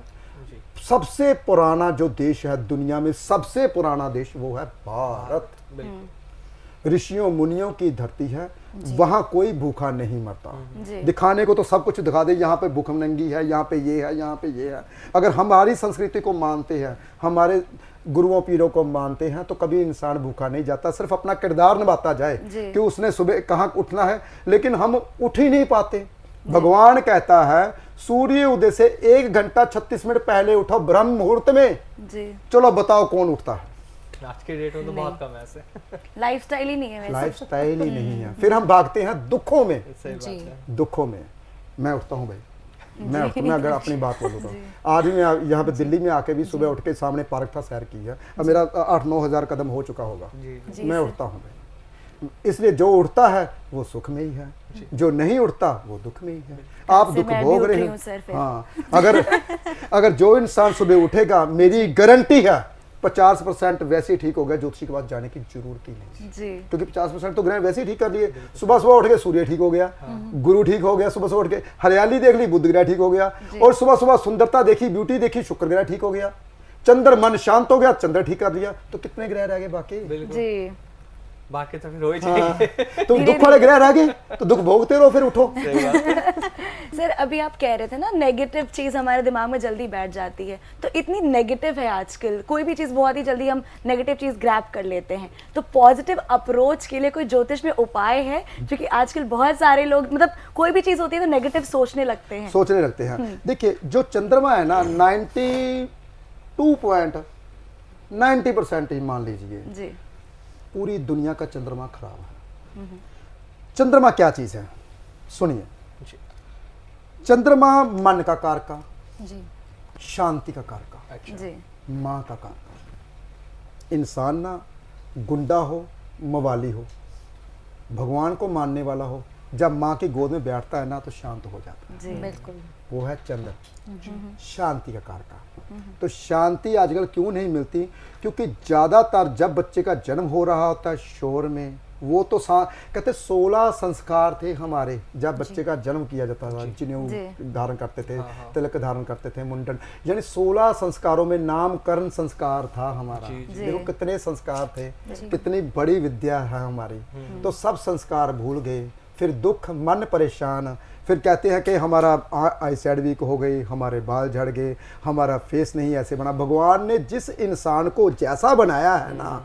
सबसे पुराना जो देश है दुनिया में, सबसे पुराना देश वो है भारत। ऋषियों मुनियों की धरती है, वहां कोई भूखा नहीं मरता। दिखाने को तो सब कुछ दिखा दे, यहाँ पे भूखमरंगी है, यहाँ पे ये है, यहाँ पे ये है। अगर हमारी संस्कृति को मानते हैं, हमारे गुरुओं पीरों को मानते हैं, तो कभी इंसान भूखा नहीं जाता। सिर्फ अपना किरदार निभाता जाए कि उसने सुबह कहाँ उठना है, लेकिन हम उठ ही नहीं पाते। भगवान कहता है सूर्य उदय से 1 घंटा 36 मिनट पहले उठो ब्रह्म मुहूर्त में। चलो बताओ कौन उठता है? आज के डेट में तो बहुत कम है ऐसे। लाइफस्टाइल ही नहीं है वैसे। लाइफस्टाइल ही नहीं है। फिर हम भागते हैं दुखों में। सही बात है। दुखों में मैं उठता हूँ भाई, मैं अगर अपनी बात बोलूँ तो आज मैं यहाँ पे दिल्ली में आके भी सुबह उठ के सामने पार्क था, सैर की है। अब मेरा 8-9 हज़ार कदम हो चुका होगा। मैं उठता हूँ भाई। इसलिए जो उठता है वो सुख में ही है, जो नहीं उठता वो दुख में ही है। आप दुख भोग रहे हैं। हाँ, अगर जो इंसान सुबह उठेगा, मेरी गारंटी है 50% वैसे ही ठीक हो गया। ज्योतिषी के पास जाने की जरूरत ही नहीं, क्योंकि 50% तो ग्रह वैसे ही ठीक कर लिए। सुबह सुबह उठ के सूर्य ठीक हो गया, गुरु ठीक हो गया, सुबह सुबह उठ के हरियाली देख ली, बुध ग्रह ठीक हो गया, और सुबह सुबह सुंदरता देखी, ब्यूटी देखी, शुक्र ग्रह ठीक हो गया, चंद्र मन शांत हो गया, चंद्र ठीक कर लिया। तो कितने ग्रह रह गए बाकी? बाकी तो फिर हो ही जाएंगे। तुम दुख वाले ग्रह रह गए तो दुख भोगते रहो, फिर उठो। सर अभी आप कह रहे थे ना, नेगेटिव चीज हमारे दिमाग में जल्दी बैठ जाती है, तो इतनी नेगेटिव है आजकल, कोई भी चीज बहुत ही जल्दी हम नेगेटिव चीज ग्रैब कर लेते हैं। तो पॉजिटिव अप्रोच के लिए कोई ज्योतिष में उपाय है? क्योंकि आजकल बहुत सारे लोग, मतलब कोई भी चीज होती है तो नेगेटिव सोचने लगते हैं। देखिए, जो चंद्रमा है ना, 92.90% ही मान लीजिए जी, पूरी दुनिया का चंद्रमा खराब है। चंद्रमा क्या चीज है? सुनिए, चंद्रमा मन का कारका, शांति का कारका, माँ का कारका। इंसान ना गुंडा हो, मवाली हो, भगवान को मानने वाला हो, जब माँ की गोद में बैठता है ना तो शांत हो जाता है। बिल्कुल। वो है चंद्र, शांति का कारका। तो शांति आजकल क्यों नहीं मिलती? क्योंकि ज्यादातर जब बच्चे का जन्म हो रहा होता है शोर में, वो तो कहते 16 संस्कार थे हमारे जब बच्चे का जन्म किया जाता था। जनेऊ धारण करते थे, तिलक धारण करते थे, मुंडन, यानी 16 संस्कारों में नामकरण संस्कार था हमारा। देखो कितने संस्कार थे, कितनी बड़ी विद्या है हमारी। तो सब संस्कार भूल गए, फिर दुख, मन परेशान। फिर कहते हैं कि हमारा आई साइड वीक हो गई, हमारे बाल झड़ गए, हमारा फेस नहीं ऐसे बना। भगवान ने जिस इंसान को जैसा बनाया है ना,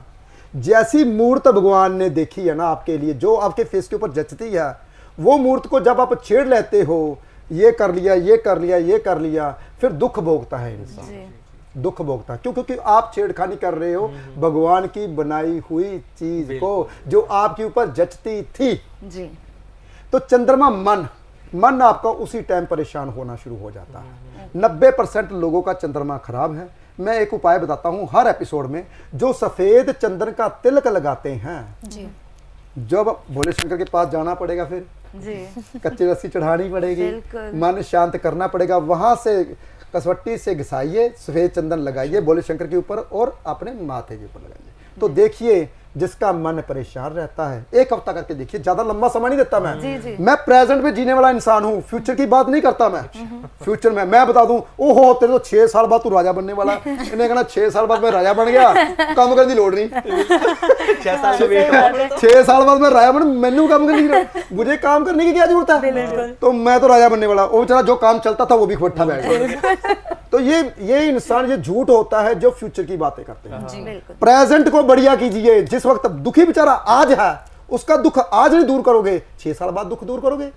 जैसी मूर्त भगवान ने देखी है ना आपके लिए, जो आपके फेस के ऊपर जचती है, वो मूर्त को जब आप छेड़ लेते हो, ये कर लिया, ये कर लिया, ये कर लिया, फिर दुख भोगता है इंसान। दुख भोगता है क्यों? क्योंकि आप छेड़खानी कर रहे हो भगवान की बनाई हुई चीज को, जो आपके ऊपर जचती थी। तो चंद्रमा मन आपका उसी टाइम परेशान होना शुरू हो जाता है। 90% लोगों का चंद्रमा खराब है। मैं एक उपाय बताता हूं हर एपिसोड में। जो सफेद चंदन का तिलक लगाते हैं, जब भोले शंकर के पास जाना पड़ेगा, फिर कच्ची रस्सी चढ़ानी पड़ेगी, मन शांत करना पड़ेगा, वहां से कसवट्टी से घिसाइए, सफेद चंदन लगाइए भोले शंकर के ऊपर और अपने माथे के ऊपर लगाइए। तो देखिए, जिसका मन परेशान रहता है, 1 हफ्ता करके देखिए, ज्यादा लंबा समय नहीं देता मैं प्रेजेंट में जीने वाला इंसान हूँ, फ्यूचर की बात नहीं करता मैं। फ्यूचर में मैं बता दूं, ओहो तेरे तो 6 साल बाद तू राजा बनने वाला, इन्हें कहना 6 साल बाद मैं राजा बन गया, काम करने की लोड़ नहीं। 6 साल बाद मैं राजा बन, मैनू काम करने की, मुझे काम करने की क्या जरूरत है? तो मैं तो राजा बनने वाला। वो बेचारा जो काम चलता था वो भी खोटा बैठ गया। तो ये इंसान, ये झूठ होता है जो फ्यूचर की बातें करते हैं। प्रेजेंट को बढ़िया कीजिए। जिस वक्त दुखी बेचारा आज है, उसका दुख आज नहीं दूर करोगे, 6 साल बाद दुख दूर करोगे।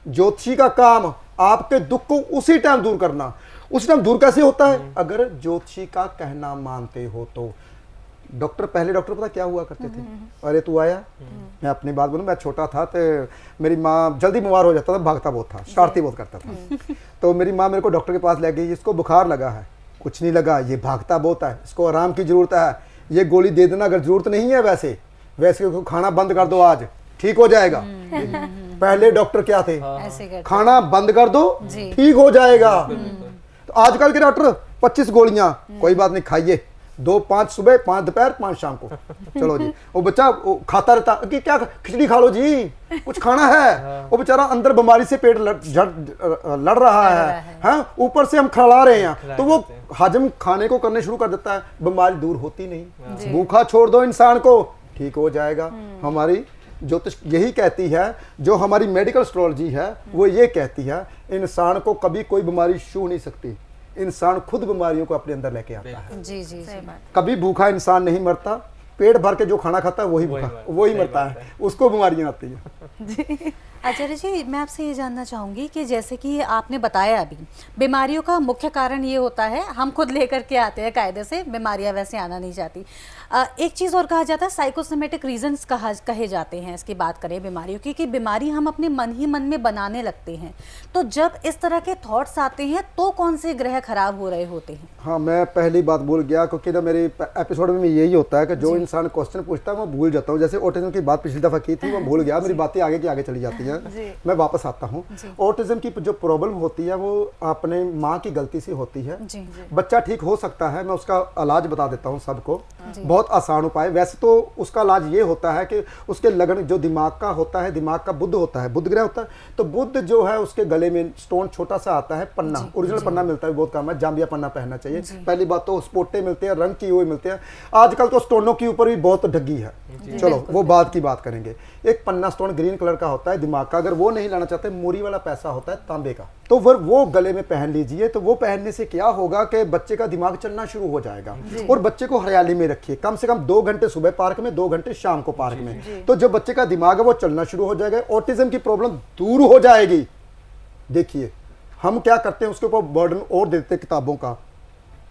ज्योतिषी का काम आपके दुख को उसी टाइम दूर करना। उसी टाइम दूर कैसे होता है? अगर ज्योतिषी का कहना मानते हो तो। पहले डॉक्टर पता क्या हुआ करते थे? अरे तू आया, मैं अपनी बात बोलूं, मैं छोटा था तो मेरी माँ जल्दी बीमार हो जाता था, भागता बहुत था, शरारती बहुत करता था। तो मेरी माँ मेरे को डॉक्टर के पास ले गई, इसको बुखार लगा है, कुछ नहीं लगा, ये भागता बहुत है, इसको आराम की जरूरत है, ये गोली दे देना अगर जरूरत नहीं है। वैसे वैसे खाना बंद कर दो, आज ठीक हो जाएगा। पहले डॉक्टर क्या थे, ऐसे करते खाना बंद कर दो जी। ठीक हो जाएगा। तो आजकल के डॉक्टर 25 गोलियां, कोई बात नहीं खाइए, 2-5 सुबह, 5 दोपहर, 5 शाम को, चलो जी। वो बच्चा वो खाता रहता कि क्या खिचड़ी खा लो जी, कुछ खाना है। वो बेचारा अंदर बीमारी से पेट लड़ रहा है, हाँ, ऊपर से हम खिला रहे हैं, तो वो हजम खाने को करने शुरू कर देता है, बीमारी दूर होती नहीं। भूखा छोड़ दो इंसान को, ठीक हो जाएगा। हमारी ज्योतिष यही कहती है, जो हमारी मेडिकल एस्ट्रोलॉजी है वो ये कहती है, इंसान को कभी कोई बीमारी छू नहीं सकती, इंसान खुद बीमारियों को अपने अंदर लेके आता है। जी जी जी। कभी भूखा इंसान नहीं मरता, पेट भर के जो खाना खाता है वही मरता है, उसको बीमारियां आती है। आचार्य जी, मैं आपसे ये जानना चाहूँगी कि जैसे कि आपने बताया अभी, बीमारियों का मुख्य कारण ये होता है हम खुद लेकर के आते हैं, कायदे से बीमारियां वैसे आना नहीं चाहती। एक चीज़ और कहा जाता है, साइकोसोमेटिक रीजंस कहे जाते हैं, इसकी बात करें बीमारियों की, कि बीमारी हम अपने मन ही मन में बनाने लगते हैं। तो जब इस तरह के थॉट्स आते हैं तो कौन से ग्रह खराब हो रहे होते हैं? हाँ, मैं पहली बात भूल गया, क्योंकि ना मेरे एपिसोड में यही होता है कि जो इंसान क्वेश्चन पूछता है मैं भूल जाता हूँ। जैसे ऑटिज्म की बात पिछली दफा की थी, मैं भूल गया, मेरी बातें आगे की आगे चली जाती हैं, मैं वापस आता हूँ। ऑटिज्म की जो प्रॉब्लम होती है वो अपने माँ की गलती से होती है। बच्चा ठीक हो सकता है, मैं उसका इलाज बता देता हूँ सबको, बहुत आसान उपाय। वैसे तो उसका इलाज ये होता है कि उसके लगन जो दिमाग का होता है, दिमाग का बुध होता है, बुध ग्रह होता है, तो बुध जो है उसके गले में स्टोन छोटा सा आता है, पन्ना, ओरिजिनल पन्ना मिलता है, बहुत काम है, जाम्बिया पन्ना पहनना चाहिए। पहली बात तो स्पोटे मिलते हैं, रंग किए हुए मिलते हैं, आजकल तो स्टोनों के ऊपर भी बहुत ठगी है, चलो वो बात की बात करेंगे। एक पन्ना स्टोन ग्रीन कलर का होता है दिमाग का, अगर वो नहीं लाना चाहते, मोरी वाला पैसा होता है तांबे का, तो फिर वो गले में पहन लीजिए। तो वो पहनने से क्या होगा कि बच्चे का दिमाग चलना शुरू हो जाएगा। और बच्चे को हरियाली में रखिए, कम से कम 2 घंटे सुबह पार्क में, 2 घंटे शाम को पार्क में, तो जो बच्चे का दिमाग है वो चलना शुरू हो जाएगा, ऑटिज्म की प्रॉब्लम दूर हो जाएगी। देखिए हम क्या करते हैं, उसके ऊपर बर्डन और देते हैं किताबों का,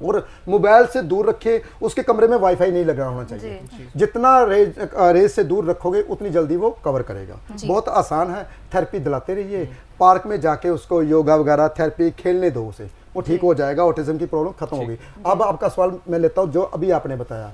और मोबाइल से दूर रखे, उसके कमरे में वाईफाई नहीं लगा होना चाहिए। जितना रेज से दूर रखोगे उतनी जल्दी वो कवर करेगा। बहुत आसान है, थेरेपी दिलाते रहिए, पार्क में जाके उसको योगा वगैरह थेरेपी खेलने दो उसे, वो ठीक हो जाएगा, ऑटिज्म की प्रॉब्लम खत्म होगी। अब आपका सवाल मैं लेता हूँ जो अभी आपने बताया।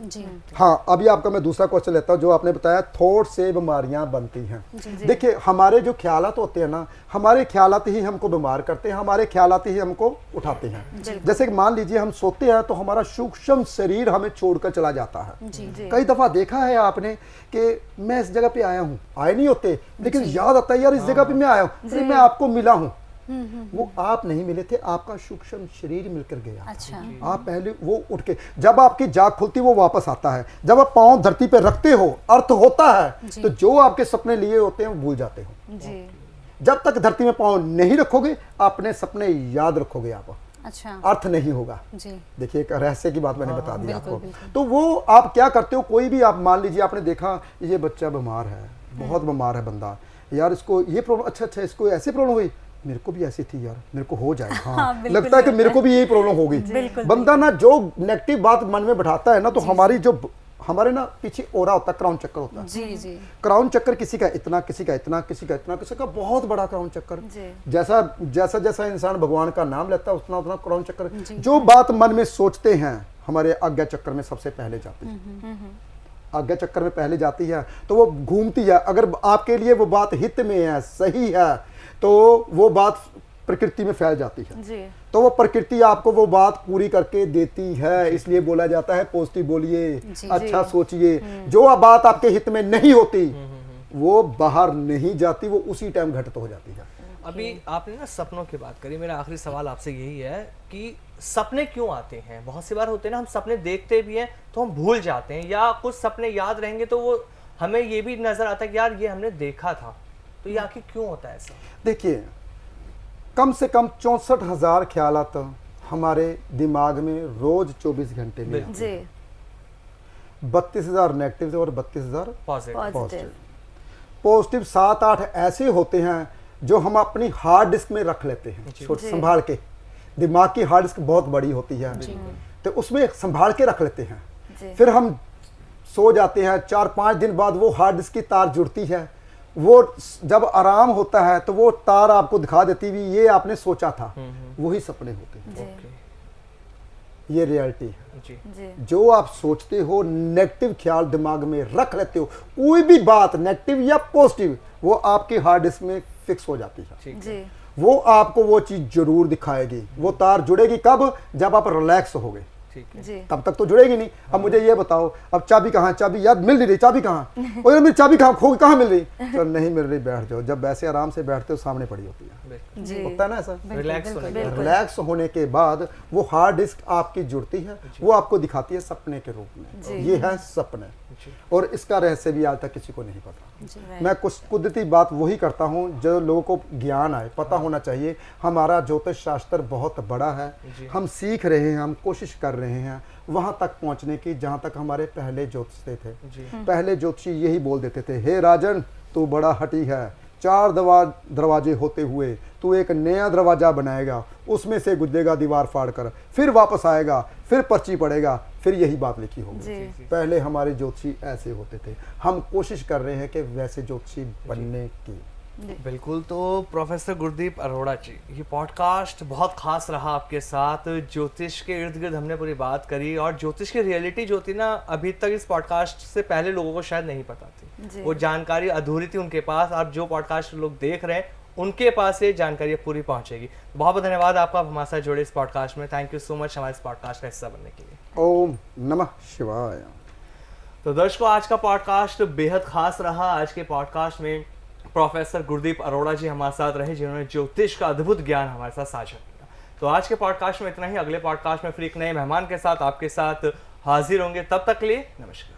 हाँ, अभी आपका मैं दूसरा क्वेश्चन लेता हूँ, जो आपने बताया थॉट से बीमारियां बनती हैं। देखिए हमारे जो ख्यालात होते हैं ना, हमारे ख्यालात ही हमको बीमार करते हैं, हमारे ख्यालात ही हमको उठाते हैं। जैसे मान लीजिए हम सोते हैं तो हमारा सूक्ष्म शरीर हमें छोड़कर चला जाता है। कई दफा देखा है आपने कि मैं इस जगह पे आया हूँ, आए नहीं होते, लेकिन याद आता है यार इस जगह पे मैं आया हूँ, मैं आपको मिला हूँ। वो आप नहीं मिले थे, आपका सूक्ष्म शरीर मिलकर गया। अच्छा। आप पहले वो उठ के, जब आपकी जाग खुलती वो वापस आता है, जब आप पांव धरती पे रखते हो अर्थ होता है, तो जो आपके सपने लिए होते हैं वो भूल जाते हो जी। जब तक धरती में पांव नहीं रखोगे, अपने सपने याद रखोगे आप, अच्छा, अर्थ नहीं होगा जी। देखिए एक रहस्य की बात मैंने बता दी आपको। बिल्कुल। तो वो आप क्या करते हो, कोई भी आप मान लीजिए आपने देखा ये बच्चा बीमार है, बहुत बीमार है बंदा, यार इसको ये प्रॉब्लम, अच्छा इसको ऐसी प्रॉब्लम हुई, मेरे को भी ऐसी थी यार, मेरे को हो जाए। हाँ, लगता है कि मेरे को भी यही प्रॉब्लम होगी। बंदा ना जो नेगेटिव बात मन में बैठाता है ना, तो हमारी जो हमारे ना पीछे ओरा होता है, क्राउन चक्कर होता है जी। क्राउन चक्कर किसी का इतना, किसी का इतना, किसी का इतना, किसी का बहुत बड़ा क्राउन चक्कर। जैसा जैसा जैसा इंसान भगवान का नाम लेता है उतना उतना क्राउन चक्कर। जो बात मन में सोचते हैं हमारे आज्ञा चक्कर में सबसे पहले जाती है, आज्ञा चक्कर में पहले जाती है, तो वो घूमती है। अगर आपके लिए वो बात हित में है, सही है, तो वो बात प्रकृति में फैल जाती है जी। तो वो प्रकृति आपको वो बात पूरी करके देती है। इसलिए बोला जाता है पॉजिटिव बोलिए, अच्छा सोचिए। जो बात आपके हित में नहीं होती वो बाहर नहीं जाती, वो उसी टाइम घटित हो जाती है। अभी आपने ना सपनों की बात करी, मेरा आखिरी सवाल आपसे यही है कि सपने क्यों आते हैं? बहुत सी बार होते हैं ना, हम सपने देखते भी हैं तो हम भूल जाते हैं, या कुछ सपने याद रहेंगे तो वो हमें ये भी नजर आता है कि यार ये हमने देखा था। तो ये आखिर क्यों होता है ऐसा? देखिए कम से कम 64,000 ख्यालात हमारे दिमाग में रोज 24 घंटे में जी। 32,000 नेगेटिव और 32,000 पॉजिटिव। पॉजिटिव 7-8 ऐसे होते हैं जो हम अपनी हार्ड डिस्क में रख लेते हैं, छोटे संभाल के। दिमाग की हार्ड डिस्क बहुत बड़ी होती है, तो उसमें संभाल के रख लेते हैं। फिर हम सो जाते हैं, 4-5 दिन बाद वो हार्ड डिस्क की तार जुड़ती है। वो जब आराम होता है तो वो तार आपको दिखा देती हुई ये आपने सोचा था, वही सपने होते हैं। ये रियलिटी है। जी जी जो आप सोचते हो नेगेटिव ख्याल दिमाग में रख लेते हो, कोई भी बात नेगेटिव या पॉजिटिव, वो आपके हार्ड डिस्क में फिक्स हो जाती है। ठीक है। जी वो आपको वो चीज जरूर दिखाएगी। वो तार जुड़ेगी कब? जब आप रिलैक्स होगे, ठीक है। जी तब तक तो जुड़ेगी नहीं। अब मुझे ये बताओ, अब चाबी कहाँ है? चाबी यार मिल नहीं रही, चाबी कहाँ? और मेरी चाबी कहाँ खो, कहाँ मिल रही? तो नहीं मिल रही, बैठ जाओ। जब वैसे आराम से बैठते हो, सामने पड़ी होती है। बिल्कुल। जी होता है ना ऐसा? रिलैक्स होने के बाद। रिलैक्स होने के बाद वो हार्ड डिस्क आपकी जुड़ती है, वो आपको दिखाती है सपने के रूप में। जी। ये है सपने, जी। और इसका रहस्य भी आज तक किसी को नहीं पता। जी मैं कुछ कुदरती बात वही करता हूँ जो लोगों को ज्ञान आए, पता होना चाहिए। हमारा ज्योतिष शास्त्र बहुत बड़ा है, जी। हम सीख रहे हैं, हम कोशिश कर रहे हैं वहाँ तक पहुँचने की जहाँ तक हमारे पहले ज्योतिषी थे। जी पहले ज्योतिषी यही बोल देते थे, हे राजन तू बड़ा हठी है, 4 दरवाजे होते हुए तू एक नया दरवाजा बनाएगा, उसमें से गुजरेगा दीवार फाड़ कर, फिर वापस आएगा, फिर पर्ची पड़ेगा, फिर यही बात लिखी होगी। जी पहले हमारे ज्योतिषी ऐसे होते थे, हम कोशिश कर रहे हैं कि वैसे ज्योतिषी बनने की। बिल्कुल। तो प्रोफेसर गुरदीप अरोड़ा जी, ये पॉडकास्ट बहुत खास रहा आपके साथ। ज्योतिष के इर्द गिर्द हमने पूरी बात करी, और ज्योतिष की रियलिटी जो थी ना, अभी तक इस पॉडकास्ट से पहले लोगों को शायद नहीं पता थी। जी। वो जानकारी अधूरी थी उनके पास। आप जो पॉडकास्ट लोग देख रहे हैं उनके पास ये जानकारी पूरी पहुंचेगी। बहुत बहुत धन्यवाद आपका, आप हमारे साथ जुड़े इस पॉडकास्ट में। थैंक यू सो मच हमारे इस पॉडकास्ट का हिस्सा बनने के लिए। ओम नमः शिवाय। तो दर्शकों, आज का पॉडकास्ट बेहद खास रहा। आज के पॉडकास्ट में प्रोफेसर गुरदीप अरोड़ा जी हमारे साथ रहे, जिन्होंने ज्योतिष का अद्भुत ज्ञान हमारे साथ साझा किया। तो आज के पॉडकास्ट में इतना ही। अगले पॉडकास्ट में फिर एक नए मेहमान के साथ आपके साथ हाजिर होंगे। तब तक के लिए नमस्कार।